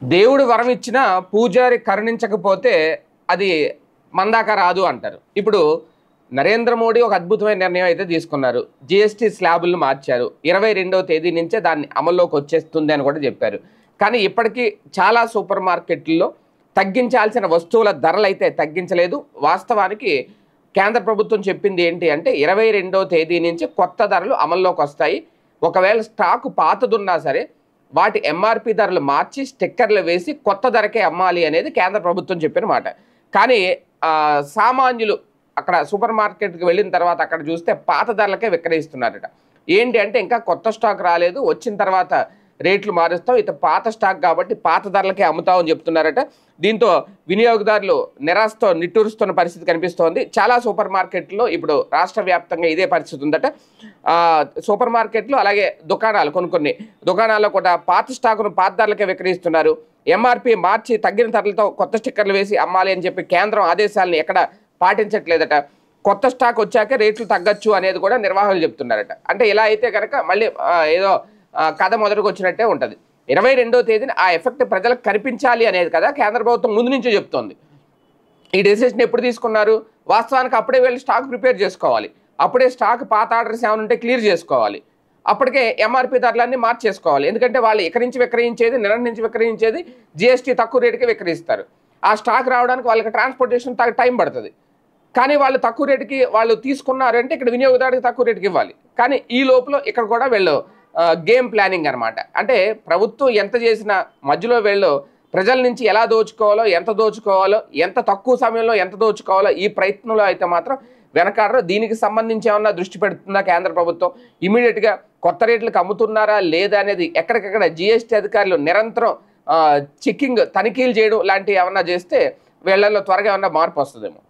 దేవుడు వరం ఇచ్చినా పూజారి కరుణించకపోతే అది మందాక రాదు అంటారు. ఇప్పుడు నరేంద్ర మోడీ ఒక అద్భుతమైన నిర్ణయం అయితే తీసుకున్నారు. జీఎస్టీ స్లాబులను మార్చారు. 22వ తేదీ నుంచే దాన్ని అమల్లోకి వచ్చేస్తుంది అని కూడా చెప్పారు. కానీ ఇప్పటికీ చాలా సూపర్ మార్కెట్లలో తగ్గించాల్సిన వస్తువుల ధరలు అయితే తగ్గించలేదు. వాస్తవానికి కేంద్ర ప్రభుత్వం చెప్పింది ఏంటి అంటే 22వ తేదీ నుంచి కొత్త ధరలు అమల్లోకి వస్తాయి. ఒకవేళ స్టాకు పాతదున్నా సరే వాటి ఎంఆర్పి ధరలు మార్చి స్టిక్కర్లు వేసి కొత్త ధరకే అమ్మాలి అనేది కేంద్ర ప్రభుత్వం చెప్పిన మాట. కానీ సామాన్యులు అక్కడ సూపర్ మార్కెట్కి వెళ్ళిన తర్వాత అక్కడ చూస్తే పాత ధరలకే విక్రయిస్తున్నారట. ఏంటి అంటే ఇంకా కొత్త స్టాక్ రాలేదు, వచ్చిన తర్వాత రేట్లు మారుస్తాం, ఇది పాత స్టాక్ కాబట్టి పాత ధరలకే అమ్ముతామని చెప్తున్నారట. దీంతో వినియోగదారులు నిరాశతో నిట్టూరుస్తున్న పరిస్థితి కనిపిస్తోంది. చాలా సూపర్ మార్కెట్లో ఇప్పుడు రాష్ట్ర వ్యాప్తంగా ఇదే పరిస్థితి ఉందట. సూపర్ మార్కెట్లు అలాగే దుకాణాలు కొన్ని దుకాణాల్లో కూడా పాత స్టాకును పాత ధరలకే విక్రయిస్తున్నారు. ఎంఆర్పి మార్చి తగ్గిన ధరలతో కొత్త స్టిక్కర్లు వేసి అమ్మాలి అని చెప్పి కేంద్రం ఆదేశాలను ఎక్కడ పాటించట్లేదట. కొత్త స్టాక్ వచ్చాక రేట్లు తగ్గచ్చు అనేది కూడా నిర్వాహకులు చెప్తున్నారట. అంటే ఇలా అయితే కనుక మళ్ళీ ఏదో కథ మొదటికి వచ్చినట్టే ఉంటుంది. 22వ తేదీన ఆ ఎఫెక్ట్ ప్రజలకు కనిపించాలి అనేది కదా కేంద్ర ప్రభుత్వం ముందు నుంచే చెప్తోంది. ఈ డెసిషన్ ఎప్పుడు తీసుకున్నారు? వాస్తవానికి అప్పుడే వీళ్ళు స్టాక్ ప్రిపేర్ చేసుకోవాలి. అప్పుడే స్టాక్ పాత ఆర్డర్స్ ఏమైనా ఉంటే క్లియర్ చేసుకోవాలి. అప్పటికే ఎంఆర్పి ధరలన్నీ మార్చేసుకోవాలి. ఎందుకంటే వాళ్ళు ఇక్కడి నుంచి విక్రయించేది, నిన్నటి నుంచి విక్రయించేది జీఎస్టీ తక్కువ రేటుకే విక్రయిస్తారు. ఆ స్టాక్ రావడానికి వాళ్ళకి ట్రాన్స్పోర్టేషన్ టైం పడుతుంది. కానీ వాళ్ళు తక్కువ రేటుకి వాళ్ళు తీసుకున్నారంటే ఇక్కడ వినియోగదారుడికి తక్కువ రేటుకి ఇవ్వాలి. కానీ ఈ లోపల ఇక్కడ కూడా వీళ్ళు గేమ్ ప్లానింగ్ అనమాట. అంటే ప్రభుత్వం ఎంత చేసినా మధ్యలో వీళ్ళు ప్రజల నుంచి ఎలా దోచుకోవాలో, ఎంత తక్కువ సమయంలో ఎంత దోచుకోవాలో ఈ ప్రయత్నంలో అయితే మాత్రం వెనకాడరు. దీనికి సంబంధించి ఏమన్నా దృష్టి పెడుతుందా కేంద్ర ప్రభుత్వం? ఇమీడియట్గా కొత్త రేట్లకు అమ్ముతున్నారా లేదా అనేది ఎక్కడికక్కడ జీఎస్టీ అధికారులు నిరంతరం చెక్కింగ్ తనిఖీలు చేయడం లాంటివి ఏమన్నా చేస్తే వీళ్ళల్లో త్వరగా ఏమన్నా మార్పు వస్తుందేమో.